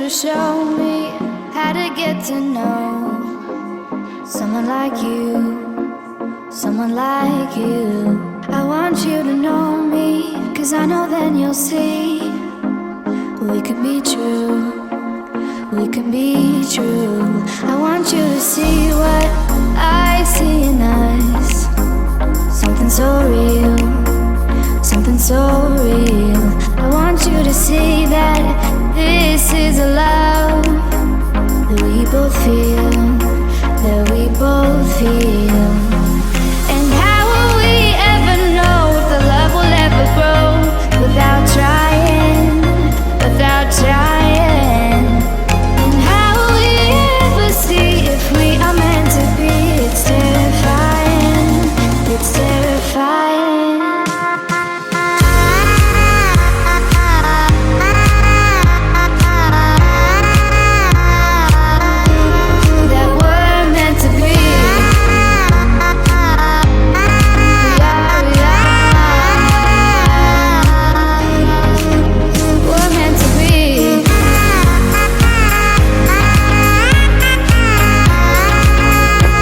to show me how to get to know someone like you, someone like you. I want you to know me, 'cause I know then you'll see we can be true, we can be true. I want you to see what I see in us.